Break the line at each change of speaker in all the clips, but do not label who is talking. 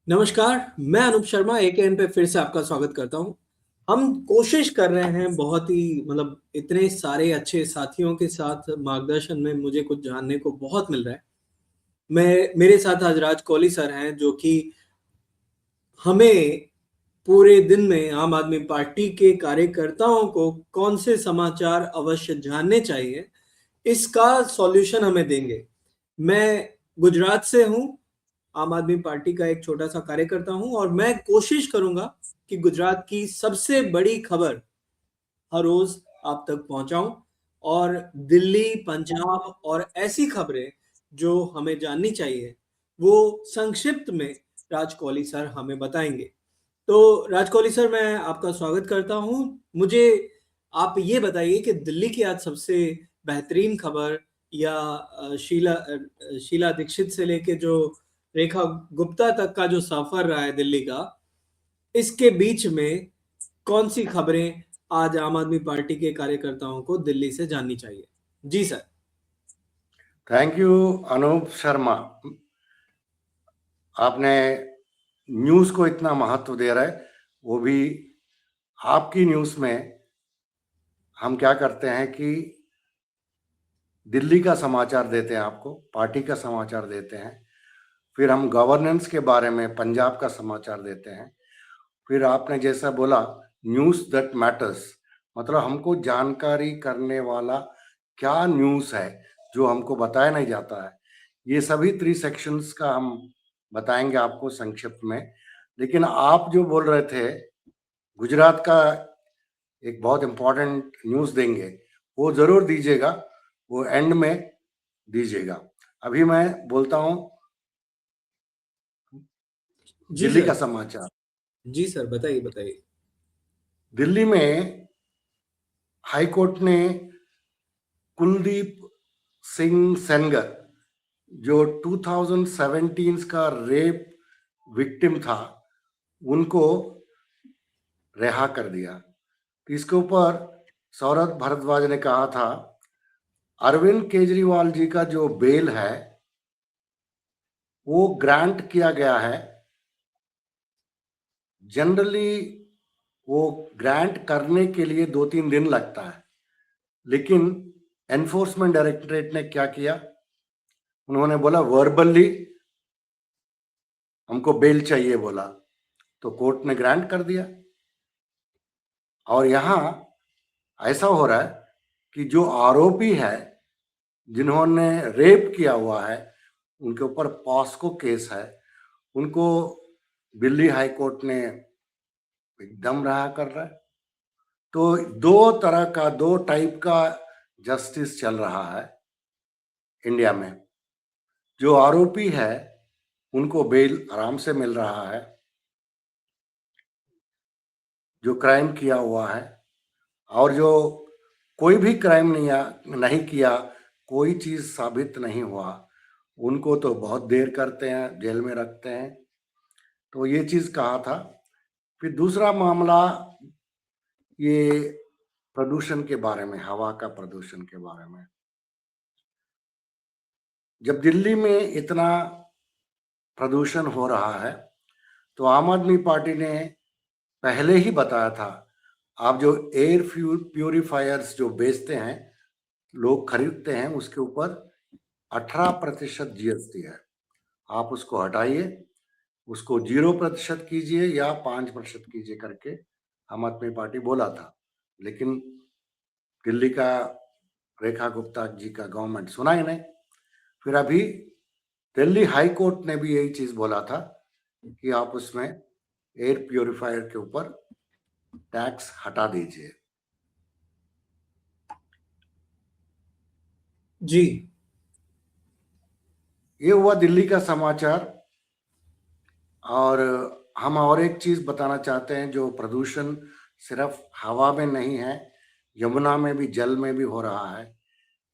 नमस्कार, मैं अनूप शर्मा एकेएन पे फिर से आपका स्वागत करता हूँ। हम कोशिश कर रहे हैं बहुत ही इतने सारे अच्छे साथियों के साथ मार्गदर्शन में मुझे कुछ जानने को बहुत मिल रहा है। मेरे साथ आज राज कोहली सर हैं जो कि हमें पूरे दिन में आम आदमी पार्टी के कार्यकर्ताओं को कौन से समाचार अवश्य जानने चाहिए, इसका सॉल्यूशन हमें देंगे। मैं गुजरात से हूँ, आम आदमी पार्टी का एक छोटा सा कार्यकर्ता हूं और मैं कोशिश करूंगा कि गुजरात की सबसे बड़ी खबर हर रोज आप तक पहुंचाऊं और दिल्ली, पंजाब और ऐसी खबरें जो हमें जाननी चाहिए वो संक्षिप्त में राज कोहली सर हमें बताएंगे। तो राज कोहली सर, मैं आपका स्वागत करता हूं। मुझे आप ये बताइए कि दिल्ली की आज सबसे बेहतरीन खबर या शीला दीक्षित से लेके जो रेखा गुप्ता तक का जो सफर रहा है दिल्ली का, इसके बीच में कौन सी खबरें आज आम आदमी पार्टी के कार्यकर्ताओं को दिल्ली से जाननी चाहिए? जी sir.
Thank you Anoop Sharma. आपने न्यूज़ को इतना महत्व दे रहे, वो भी आपकी न्यूज़ में। हम क्या करते हैं कि दिल्ली का समाचार देते हैं, आपको पार्टी का समाचार देते हैं, फिर हम गवर्नेंस के बारे में पंजाब का समाचार देते हैं, फिर आपने जैसा बोला न्यूज़ दैट मैटर्स, मतलब हमको जानकारी करने वाला क्या न्यूज़ है जो हमको बताया नहीं जाता है। ये सभी 3 सेक्शंस का हम बताएंगे आपको संक्षिप्त में। लेकिन आप जो बोल रहे थे गुजरात का एक बहुत इम्पोर्टेंट न्यूज़ देंगे, वो ज़रूर दीजिएगा, वो एंड में दीजिएगा। अभी मैं बोलता हूँ
जी
दिल्ली
सर।
का समाचार।
जी सर, बताइए बताइए।
दिल्ली में हाई कोर्ट ने कुलदीप सिंह सेंगर, जो 2017 का रेप विक्टिम था, उनको रिहा कर दिया। इसके ऊपर सौरभ भारद्वाज ने कहा था अरविंद केजरीवाल जी का जो बेल है वो ग्रांट किया गया है। जनरली वो ग्रांट करने के लिए 2-3 दिन लगता है, लेकिन एनफोर्समेंट डायरेक्टरेट ने क्या किया, उन्होंने बोला वर्बली हमको बेल चाहिए बोला, तो कोर्ट ने ग्रांट कर दिया। और यहाँ ऐसा हो रहा है कि जो आरोपी है जिन्होंने रेप किया हुआ है, उनके ऊपर पॉस्को केस है, उनको दिल्ली हाई कोर्ट ने एकदम रहा कर रहा है। तो दो तरह का, दो टाइप का जस्टिस चल रहा है इंडिया में। जो आरोपी है उनको बेल आराम से मिल रहा है, जो क्राइम किया हुआ है, और जो कोई भी क्राइम नहीं किया, कोई चीज साबित नहीं हुआ, उनको तो बहुत देर करते हैं, जेल में रखते हैं। तो ये चीज कहा था। फिर दूसरा मामला ये प्रदूषण के बारे में, हवा का प्रदूषण के बारे में। जब दिल्ली में इतना प्रदूषण हो रहा है तो आम आदमी पार्टी ने पहले ही बताया था, आप जो एयर प्यूरिफायर्स जो बेचते हैं, लोग खरीदते हैं, उसके ऊपर 18% जीएसटी है। आप उसको हटाइए, उसको 0% कीजिए या 5% कीजिए करके आम आदमी पार्टी बोला था। लेकिन दिल्ली का रेखा गुप्ता जी का गवर्नमेंट सुना ही नहीं। फिर अभी दिल्ली हाई कोर्ट ने भी यही चीज बोला था कि आप उसमें एयर प्योरीफायर के ऊपर टैक्स हटा दीजिए।
जी।
ये हुआ दिल्ली का समाचार। और हम और एक चीज बताना चाहते हैं, जो प्रदूषण सिर्फ हवा में नहीं है, यमुना में भी, जल में भी हो रहा है।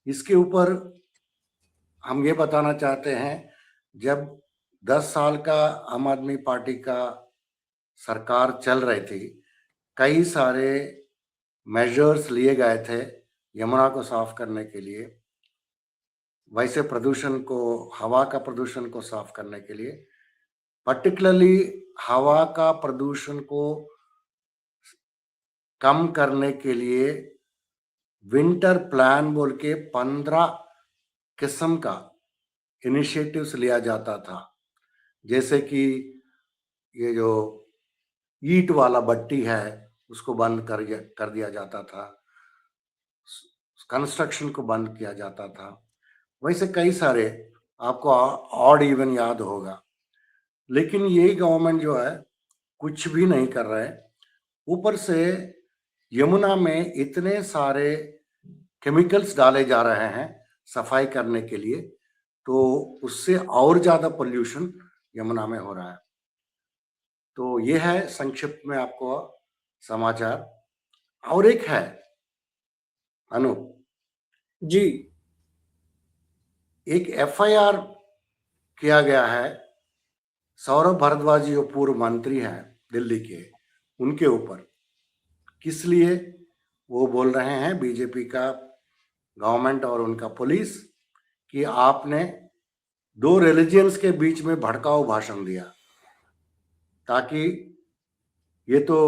इसके ऊपर हम ये बताना चाहते हैं, जब 10 साल का आम आदमी पार्टी का सरकार चल रही थी, कई सारे मेजर्स लिए गए थे यमुना को साफ करने के लिए, वैसे प्रदूषण को, हवा का प्रदूषण को साफ करने के लिए। पर्टिकुलरली हवा का प्रदूषण को कम करने के लिए विंटर प्लान बोल के 15 किस्म का इनिशिएटिव्स लिया जाता था। जैसे कि ये जो ईंट वाला भट्टी है उसको बंद कर दिया जाता था, कंस्ट्रक्शन को बंद किया जाता था। वैसे कई सारे आपको ऑड इवन याद होगा। लेकिन ये गवर्नमेंट जो है कुछ भी नहीं कर रहा है। ऊपर से यमुना में इतने सारे केमिकल्स डाले जा रहे हैं सफाई करने के लिए, तो उससे और ज्यादा पोल्यूशन यमुना में हो रहा है। तो ये है संक्षिप्त में आपको समाचार। और एक है अनु,
जी,
एक एफआईआर किया गया है सौरभ भारद्वाज जो पूर्व मंत्री हैं दिल्ली के, उनके ऊपर। किस लिए? वो बोल रहे हैं बीजेपी का गवर्नमेंट और उनका पुलिस कि आपने 2 रिलीजियंस के बीच में भड़काऊ भाषण दिया, ताकि ये तो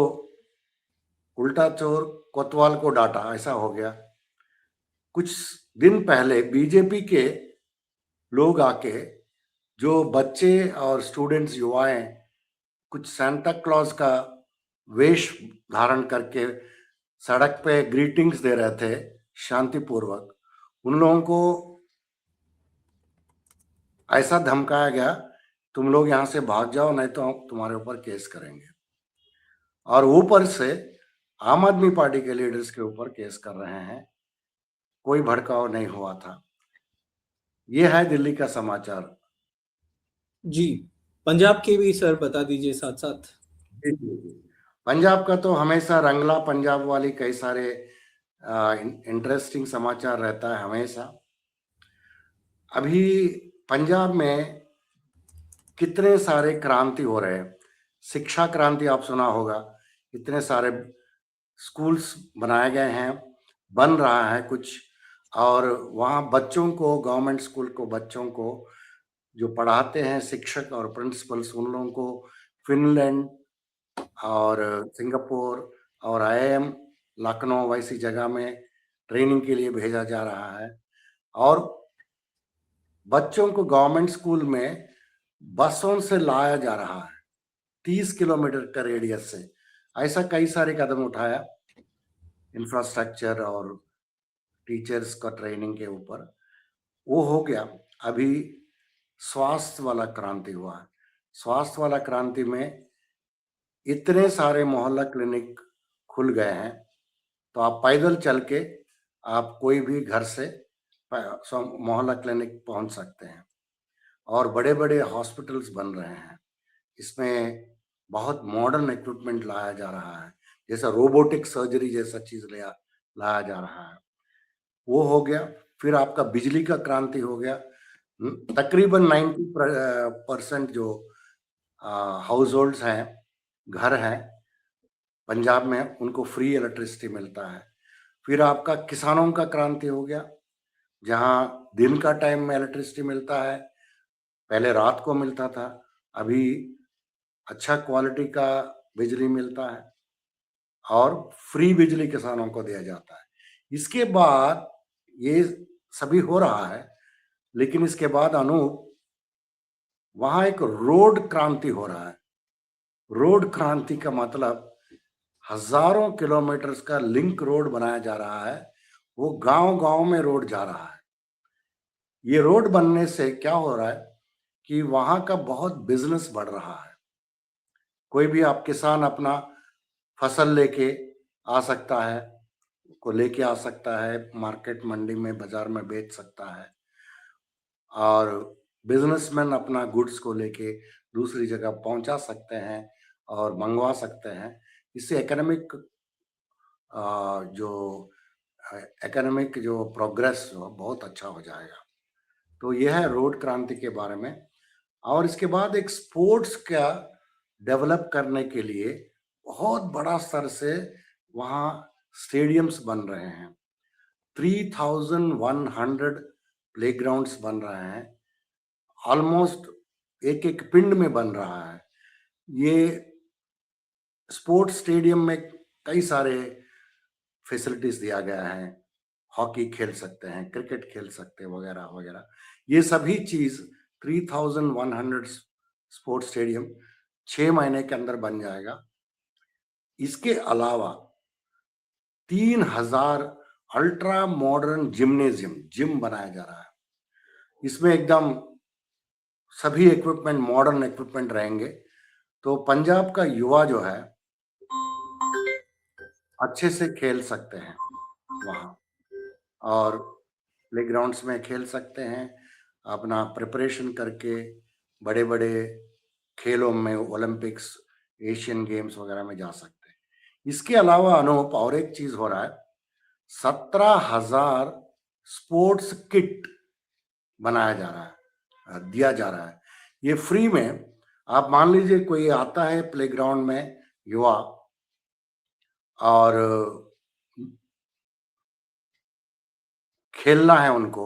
उल्टा चोर कोतवाल को डांटा ऐसा हो गया। कुछ दिन पहले बीजेपी के लोग आके जो बच्चे और स्टूडेंट्स युवाएं कुछ सांता क्लॉज का वेश धारण करके सड़क पे ग्रीटिंग्स दे रहे थे शांतिपूर्वक, उन लोगों को ऐसा धमकाया गया, तुम लोग यहाँ से भाग जाओ नहीं तो हम तुम्हारे ऊपर केस करेंगे। और ऊपर से आम आदमी पार्टी के लीडर्स के ऊपर केस कर रहे हैं। कोई भड़काव नहीं हुआ था। ये है दिल्ली का समाचार।
जी, पंजाब के भी सर बता दीजिए साथ साथ।
पंजाब का तो हमेशा रंगला पंजाब वाली कई सारे इंटरेस्टिंग समाचार रहता है हमेशा। अभी पंजाब में कितने सारे क्रांति हो रहे हैं। शिक्षा क्रांति आप सुना होगा, इतने सारे स्कूल्स बनाए गए हैं, बन रहा है कुछ। और वहाँ बच्चों को, गवर्नमेंट स्कूल को बच्चों को जो पढ़ाते हैं शिक्षक और प्रिंसिपल्स, उन लोगों को फिनलैंड और सिंगापुर और आईआईएम लखनऊ वैसी जगह में ट्रेनिंग के लिए भेजा जा रहा है। और बच्चों को गवर्नमेंट स्कूल में बसों से लाया जा रहा है 30 किलोमीटर का रेडियस से। ऐसा कई सारे कदम उठाया इंफ्रास्ट्रक्चर और टीचर्स का ट्रेनिंग के ऊपर। वो हो गया। अभी स्वास्थ्य वाला क्रांति हुआ है। स्वास्थ्य वाला क्रांति में इतने सारे मोहल्ला क्लिनिक खुल गए हैं, तो आप पैदल चल के आप कोई भी घर से मोहल्ला क्लिनिक पहुंच सकते हैं। और बड़े बड़े हॉस्पिटल्स बन रहे हैं। इसमें बहुत मॉडर्न इक्विपमेंट लाया जा रहा है, जैसा रोबोटिक सर्जरी जैसा चीज लाया जा रहा है। वो हो गया। फिर आपका बिजली का क्रांति हो गया। तकरीबन 90% जो हाउस होल्ड्स हैं, घर हैं पंजाब में, उनको फ्री इलेक्ट्रिसिटी मिलता है। फिर आपका किसानों का क्रांति हो गया, जहां दिन का टाइम में इलेक्ट्रिसिटी मिलता है। पहले रात को मिलता था, अभी अच्छा क्वालिटी का बिजली मिलता है और फ्री बिजली किसानों को दिया जाता है। इसके बाद ये सभी हो रहा है, लेकिन इसके बाद वहां एक रोड क्रांति हो रहा है। रोड क्रांति का मतलब हजारों किलोमीटर का लिंक रोड बनाया जा रहा है। वो गांव गांव में रोड जा रहा है। ये रोड बनने से क्या हो रहा है कि वहां का बहुत बिजनेस बढ़ रहा है। कोई भी आप किसान अपना फसल लेके आ सकता है, लेके आ सकता है, मार्केट मंडी में बाजार में बेच सकता है। और बिजनेसमैन अपना गुड्स को लेके दूसरी जगह पहुंचा सकते हैं और मंगवा सकते हैं। इससे एकेडमिक जो प्रोग्रेस बहुत अच्छा हो जाएगा। तो यह है रोड क्रांति के बारे में। और इसके बाद एक स्पोर्ट्स का डेवलप करने के लिए बहुत बड़ा स्तर से वहाँ स्टेडियम्स बन रहे हैं। 3100 प्लेग्राउंड्स बन रहे हैं। ऑलमोस्ट एक एक पिंड में बन रहा है। ये स्पोर्ट्स स्टेडियम में कई सारे फैसिलिटीज दिया गया है, हॉकी खेल सकते हैं, क्रिकेट खेल सकते हैं, वगैरह वगैरह। ये सभी चीज 3100 स्पोर्ट्स स्टेडियम 6 महीने के अंदर बन जाएगा। इसके अलावा 3000 अल्ट्रा मॉडर्न जिम बनाया जा रहा है। इसमें एकदम सभी इक्विपमेंट, मॉडर्न इक्विपमेंट रहेंगे। तो पंजाब का युवा जो है अच्छे से खेल सकते हैं वहाँ, और प्लेग्राउंड्स में खेल सकते हैं, अपना प्रिपरेशन करके बड़े बड़े खेलों में, ओलंपिक्स, एशियन गेम्स वगैरह में जा सकते हैं। इसके अलावा अनूप और एक चीज हो रहा है, 17,000 स्पोर्ट्स किट बनाया जा रहा है, दिया जा रहा है। ये फ्री में। आप मान लीजिए कोई आता है प्लेग्राउंड में युवा, और खेलना है उनको,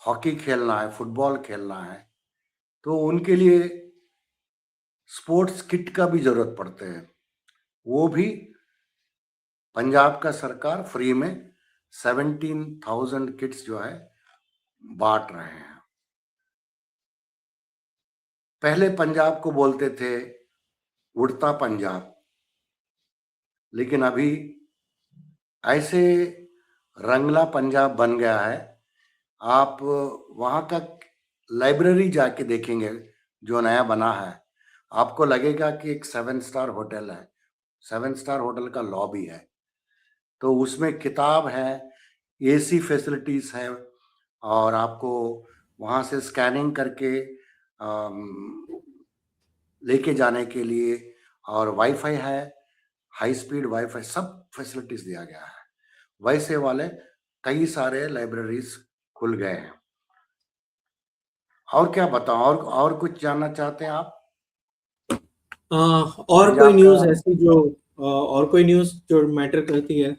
हॉकी खेलना है, फुटबॉल खेलना है, तो उनके लिए स्पोर्ट्स किट का भी जरूरत पड़ते हैं। वो भी पंजाब का सरकार फ्री में 17,000 किट्स जो है बांट रहे हैं। पहले पंजाब को बोलते थे उड़ता पंजाब, लेकिन अभी ऐसे रंगला पंजाब बन गया है। आप वहां का लाइब्रेरी जाके देखेंगे जो नया बना है, आपको लगेगा कि एक 7 स्टार होटल है। 7 स्टार होटल का लॉबी है, तो उसमें किताब है, एसी फैसिलिटीज है, और आपको वहां से स्कैनिंग करके लेके जाने के लिए, और वाईफाई है, हाई स्पीड वाईफाई, सब फैसिलिटीज दिया गया है। वैसे वाले कई सारे लाइब्रेरीज खुल गए हैं। और क्या बताऊं, और कुछ जानना चाहते हैं आप?
और कोई न्यूज़ ऐसी जो और कोई न्यूज़ जो मैटर करती है?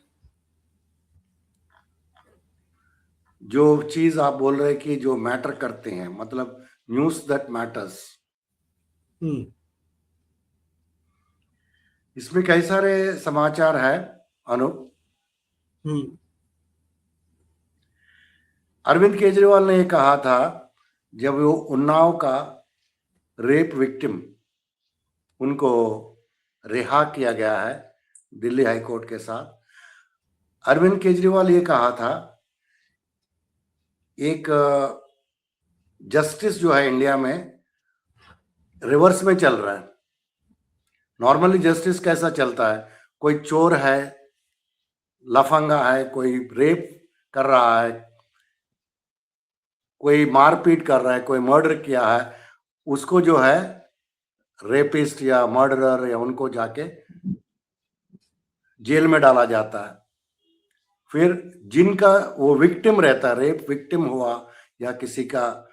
जो चीज आप बोल रहे हैं कि जो मैटर करते हैं, मतलब न्यूज दैट मैटर्स, इसमें कई सारे समाचार है अनूप। अरविंद केजरीवाल ने कहा था, जब वो उन्नाव का रेप विक्टिम, उनको रिहा किया गया है दिल्ली हाई कोर्ट के साथ, अरविंद केजरीवाल ये कहा था, एक जस्टिस जो है इंडिया में रिवर्स में चल रहा है। नॉर्मली जस्टिस कैसा चलता है, कोई चोर है, लफंगा है, कोई रेप कर रहा है, कोई मारपीट कर रहा है, कोई मर्डर किया है, उसको जो है रेपिस्ट या मर्डरर या उनको जाके जेल में डाला जाता है। फिर जिनका वो विक्टिम रहता है, रेप विक्टिम हुआ या किसी का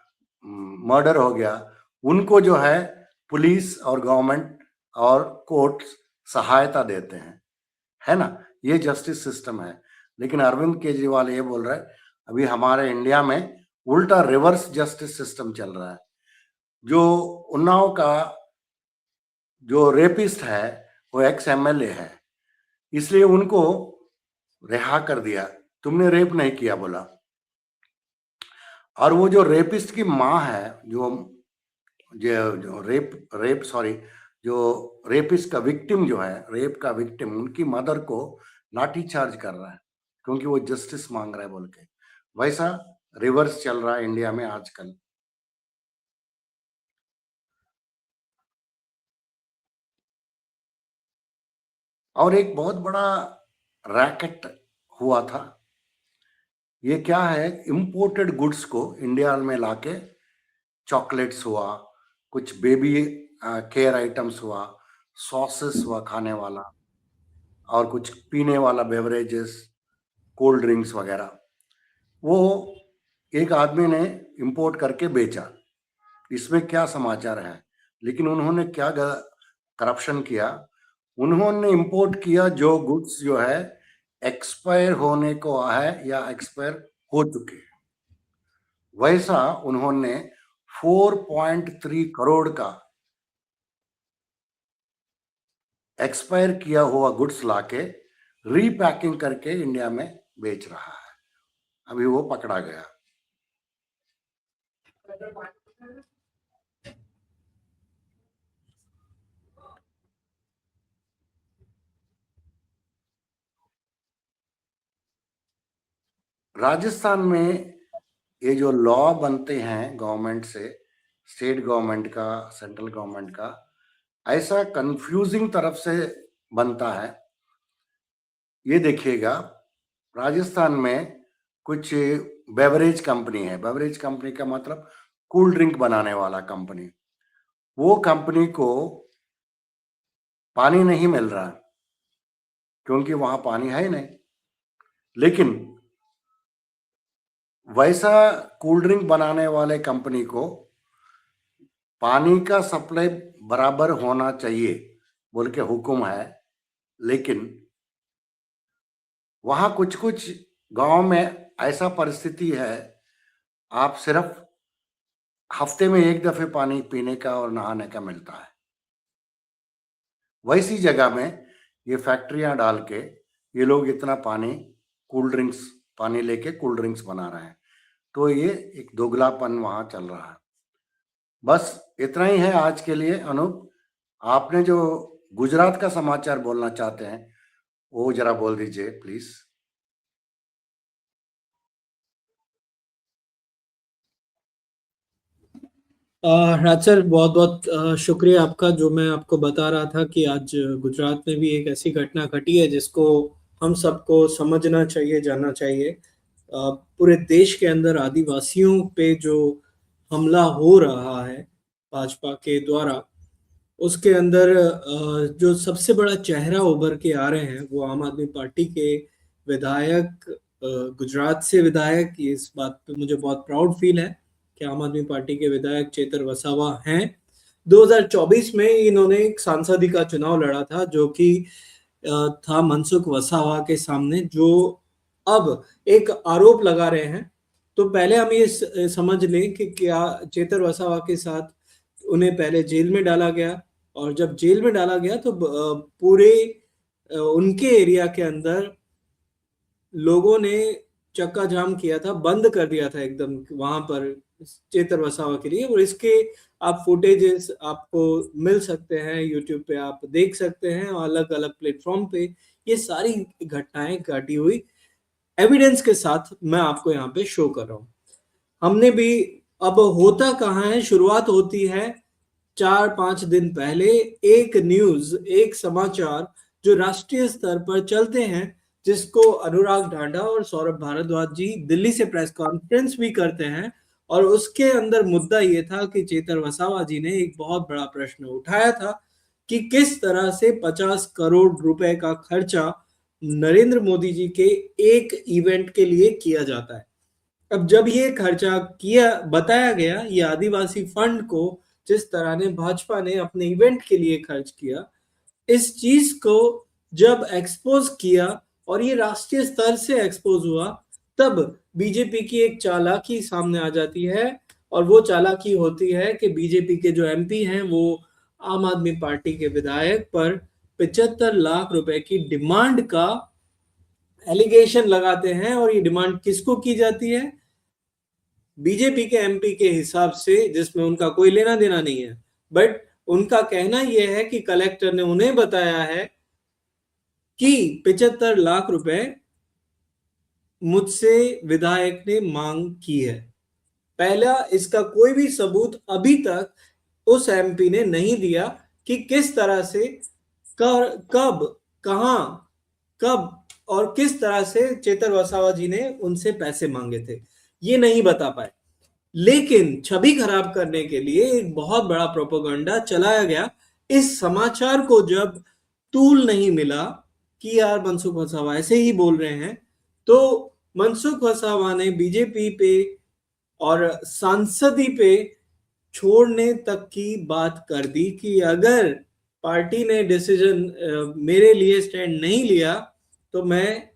मर्डर हो गया, उनको जो है पुलिस और गवर्नमेंट और कोर्ट सहायता देते हैं, है ना। ये जस्टिस सिस्टम है। लेकिन अरविंद केजरीवाल ये बोल रहा है, अभी हमारे इंडिया में उल्टा रिवर्स जस्टिस सिस्टम चल रहा है। जो उन्नाव का जो रेपिस्ट है वो एक्स एमएलए है, इसलिए उनको रिहा कर दिया, तुमने रेप नहीं किया बोला। और वो जो रेपिस्ट की माँ है, जो रेपिस्ट का विक्टिम जो है, रेप का विक्टिम, उनकी मदर को लाठी चार्ज कर रहा है क्योंकि वो जस्टिस मांग रहा है बोल के। वैसा रिवर्स चल रहा है इंडिया में आजकल। और एक बहुत बड़ा रैकेट हुआ था। ये क्या है, इंपोर्टेड गुड्स को इंडिया में लाके, चॉकलेट्स हुआ, कुछ बेबी केयर आइटम्स हुआ, सॉसेस हुआ खाने वाला, और कुछ पीने वाला बेवरेजेस, कोल्ड ड्रिंक्स वगैरह, वो एक आदमी ने इंपोर्ट करके बेचा। इसमें क्या समाचार है, लेकिन उन्होंने क्या करप्शन किया, उन्होंने इंपोर्ट किया जो गुड्स जो है एक्सपायर होने को है या एक्सपायर हो चुके हैं, वैसा उन्होंने 4.3 करोड़ का एक्सपायर किया हुआ गुड्स लाके रीपैकिंग करके इंडिया में बेच रहा है। अभी वो पकड़ा गया। राजस्थान में ये जो लॉ बनते हैं गवर्नमेंट से, स्टेट गवर्नमेंट का, सेंट्रल गवर्नमेंट का, ऐसा कंफ्यूजिंग तरफ से बनता है। ये देखिएगा, राजस्थान में कुछ बेवरेज कंपनी है। बेवरेज कंपनी का मतलब कूल ड्रिंक बनाने वाला कंपनी। वो कंपनी को पानी नहीं मिल रहा क्योंकि वहां पानी है ही नहीं। लेकिन वैसा कूल ड्रिंक बनाने वाले कंपनी को पानी का सप्लाई बराबर होना चाहिए बोल के हुक्म है। लेकिन वहां कुछ कुछ गांव में ऐसा परिस्थिति है, आप सिर्फ हफ्ते में एक दफे पानी पीने का और नहाने का मिलता है। वैसी जगह में ये फैक्ट्रियां डाल के ये लोग इतना पानी पानी लेके कूल ड्रिंक्स बना रहे हैं। तो ये एक दोगलापन वहां चल रहा है। बस इतना ही है आज के लिए। अनूप, आपने जो गुजरात का समाचार बोलना चाहते हैं वो जरा बोल दीजिए प्लीज।
राज सर, बहुत बहुत शुक्रिया आपका। जो मैं आपको बता रहा था कि आज गुजरात में भी एक ऐसी घटना घटी है जिसको हम सबको समझना चाहिए, जानना चाहिए। पूरे देश के अंदर आदिवासियों पे जो हमला हो रहा है भाजपा के द्वारा, उसके अंदर जो सबसे बड़ा चेहरा उभर के आ रहे हैं वो आम आदमी पार्टी के विधायक, गुजरात से विधायक। इस बात पे मुझे बहुत प्राउड फील है कि आम आदमी पार्टी के विधायक चेतर वसावा हैं। 2024 में इन्होंने एक सांसदी का चुनाव लड़ा था जो कि था मनसुख वसावा के सामने, जो अब एक आरोप लगा रहे हैं। तो पहले हम ये समझ लें कि क्या चेतर वसावा के साथ उन्हें पहले जेल में डाला गया, और जब जेल में डाला गया तो पूरे उनके एरिया के अंदर लोगों ने चक्का जाम किया था, बंद कर दिया था एकदम वहां पर चेतर वसावा के लिए। और इसके आप फुटेजेस आपको मिल सकते हैं, यूट्यूब पे आप देख सकते हैं, अलग अलग प्लेटफॉर्म पे ये सारी घटनाएं घटी हुई एविडेंस के साथ मैं आपको यहाँ पे शो कर रहा हूँ। हमने भी, अब होता कहाँ है, शुरुआत होती है 4-5 दिन पहले एक न्यूज, एक समाचार जो राष्ट्रीय स्तर पर चलते हैं, जिसको अनुराग ढांडा और सौरभ भारद्वाज जी दिल्ली से प्रेस कॉन्फ्रेंस भी करते हैं। और उसके अंदर मुद्दा ये था कि चेतर वसावा जी ने एक बहुत बड़ा प्रश्न उठाया था कि किस तरह से 50 करोड़ रुपए का खर्चा नरेंद्र मोदी जी के एक इवेंट के लिए किया जाता है। अब जब ये खर्चा किया बताया गया, ये आदिवासी फंड को जिस तरह ने भाजपा ने अपने इवेंट के लिए खर्च किया, इस चीज को जब एक्सपोज किया और ये राष्ट्रीय स्तर से एक्सपोज हुआ, तब बीजेपी की एक चालाकी सामने आ जाती है। और वो चालाकी होती है कि बीजेपी के जो एमपी हैं वो आम आदमी पार्टी के विधायक पर 75 लाख रुपए की डिमांड का एलिगेशन लगाते हैं। और ये डिमांड किसको की जाती है? बीजेपी के एमपी के हिसाब से, जिसमें उनका कोई लेना देना नहीं है। बट उनका कहना यह है कि कलेक्टर ने उन्हें बताया है कि 75 लाख रुपए मुझसे विधायक ने मांग की है। पहला, इसका कोई भी सबूत अभी तक उस एमपी ने नहीं दिया कि किस तरह से, कब, कहां, कब और किस तरह से चेतर वसावा जी ने उनसे पैसे मांगे थे, ये नहीं बता पाए। लेकिन छवि खराब करने के लिए एक बहुत बड़ा प्रोपेगेंडा चलाया गया। इस समाचार को जब तूल नहीं मिला कि यार मनसुख वसावा ऐसे ही बोल रहे हैं, तो मनसुख वसावा ने बीजेपी पे और सांसदी पे छोड़ने तक की बात कर दी कि अगर पार्टी ने डिसीजन मेरे लिए स्टैंड नहीं लिया तो मैं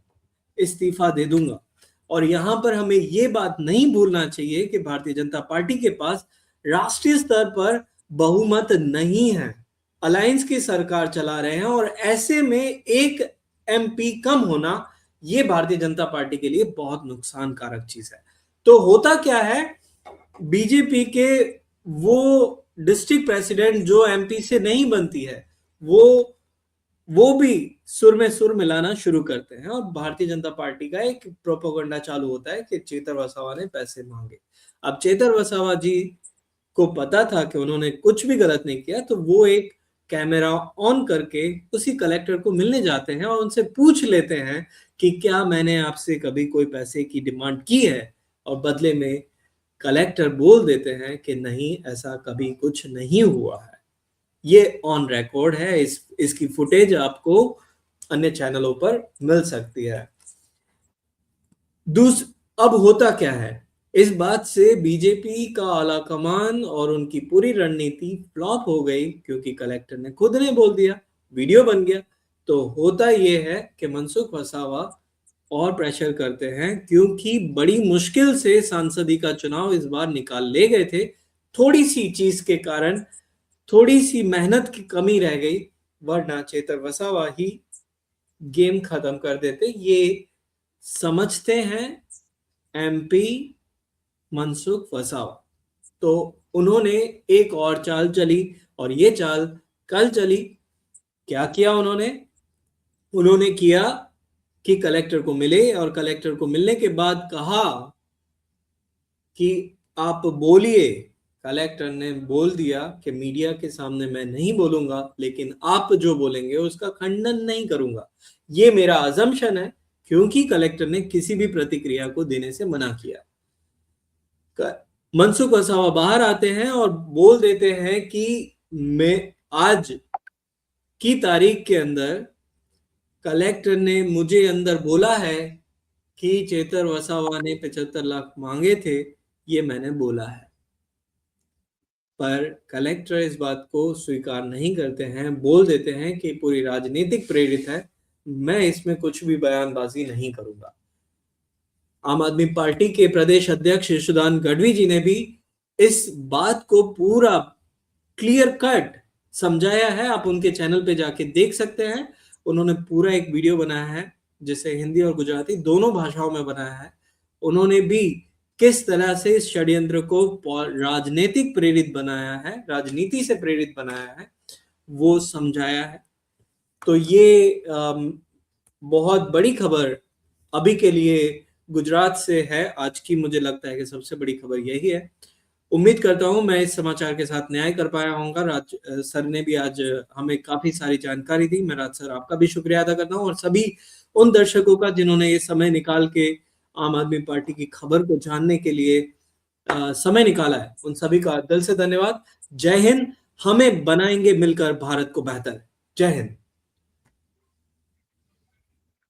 इस्तीफा दे दूंगा। और यहां पर हमें ये बात नहीं भूलना चाहिए कि भारतीय जनता पार्टी के पास राष्ट्रीय स्तर पर बहुमत नहीं है, अलायंस की सरकार चला रहे हैं, और ऐसे में एक एमपी कम होना ये भारतीय जनता पार्टी के लिए बहुत नुकसानकारक चीज है। तो होता क्या है, बीजेपी के वो डिस्ट्रिक्ट प्रेसिडेंट जो एमपी से नहीं बनती है, वो भी सुर में सुर मिलाना शुरू करते हैं, और भारतीय जनता पार्टी का एक प्रोपोगंडा चालू होता है कि चेतर वसावा ने पैसे मांगे। अब चेतर वसावा जी को पता था कि उन्होंने कुछ भी गलत नहीं किया, तो वो एक कैमरा ऑन करके उसी कलेक्टर को मिलने जाते हैं और उनसे पूछ लेते हैं कि क्या मैंने आपसे कभी कोई पैसे की डिमांड की है, और बदले में कलेक्टर बोल देते हैं कि नहीं, ऐसा कभी कुछ नहीं हुआ है। ये ऑन रिकॉर्ड है, इसकी फुटेज आपको अन्य चैनलों पर मिल सकती है। अब होता क्या है, इस बात से बीजेपी का आलाकमान और उनकी पूरी रणनीति फ्लॉप हो गई, क्योंकि कलेक्टर ने खुद ने बोल दिया, वीडियो बन गया। तो होता यह है कि मनसुख वसावा और प्रेशर करते हैं, क्योंकि बड़ी मुश्किल से सांसदी का चुनाव इस बार निकाल ले गए थे, थोड़ी सी चीज के कारण, थोड़ी सी मेहनत की कमी रह गई, वरना चेतर वसावा ही गेम खत्म कर देते। ये समझते हैं एमपी मनसुख वसावा। तो उन्होंने एक और चाल चली, और ये चाल कल चली। क्या किया उन्होंने किया कि कलेक्टर को मिले, और कलेक्टर को मिलने के बाद कहा कि आप बोलिए। कलेक्टर ने बोल दिया कि मीडिया के सामने मैं नहीं बोलूंगा, लेकिन आप जो बोलेंगे उसका खंडन नहीं करूंगा। ये मेरा अजम्पशन है, क्योंकि कलेक्टर ने किसी भी प्रतिक्रिया को देने से मना किया। मनसुख वसावा बाहर आते हैं और बोल देते हैं कि मैं आज की तारीख के अंदर कलेक्टर ने मुझे अंदर बोला है कि चेतर वसावा ने 75 लाख मांगे थे, ये मैंने बोला है। पर कलेक्टर इस बात को स्वीकार नहीं करते हैं, बोल देते हैं कि पूरी राजनीतिक प्रेरित है, मैं इसमें कुछ भी बयानबाजी नहीं करूंगा। आम आदमी पार्टी के प्रदेश अध्यक्ष यशोदान गढ़वी जी ने भी इस बात को पूरा क्लियर कट समझाया है, आप उनके चैनल पे जाके देख सकते हैं। उन्होंने पूरा एक वीडियो बनाया है, जिसे हिंदी और गुजराती दोनों भाषाओं में बनाया है। उन्होंने भी किस तरह से इस षड्यंत्र को राजनीतिक प्रेरित बनाया है, राजनीति से प्रेरित बनाया है, वो समझाया है। तो ये बहुत बड़ी खबर अभी के लिए गुजरात से है आज की। मुझे लगता है कि सबसे बड़ी खबर यही है। उम्मीद करता हूं मैं इस समाचार के साथ न्याय कर पाया होऊंगा। राज सर ने भी आज हमें काफी सारी जानकारी दी। मैं राज सर आपका भी शुक्रिया अदा करता हूं, और सभी उन दर्शकों का जिन्होंने ये समय निकाल के आम आदमी पार्टी की खबर को जानने के लिए समय निकाला है, उन सभी का दिल से धन्यवाद। जय हिंद। हमें बनाएंगे मिलकर भारत को बेहतर। जय हिंद।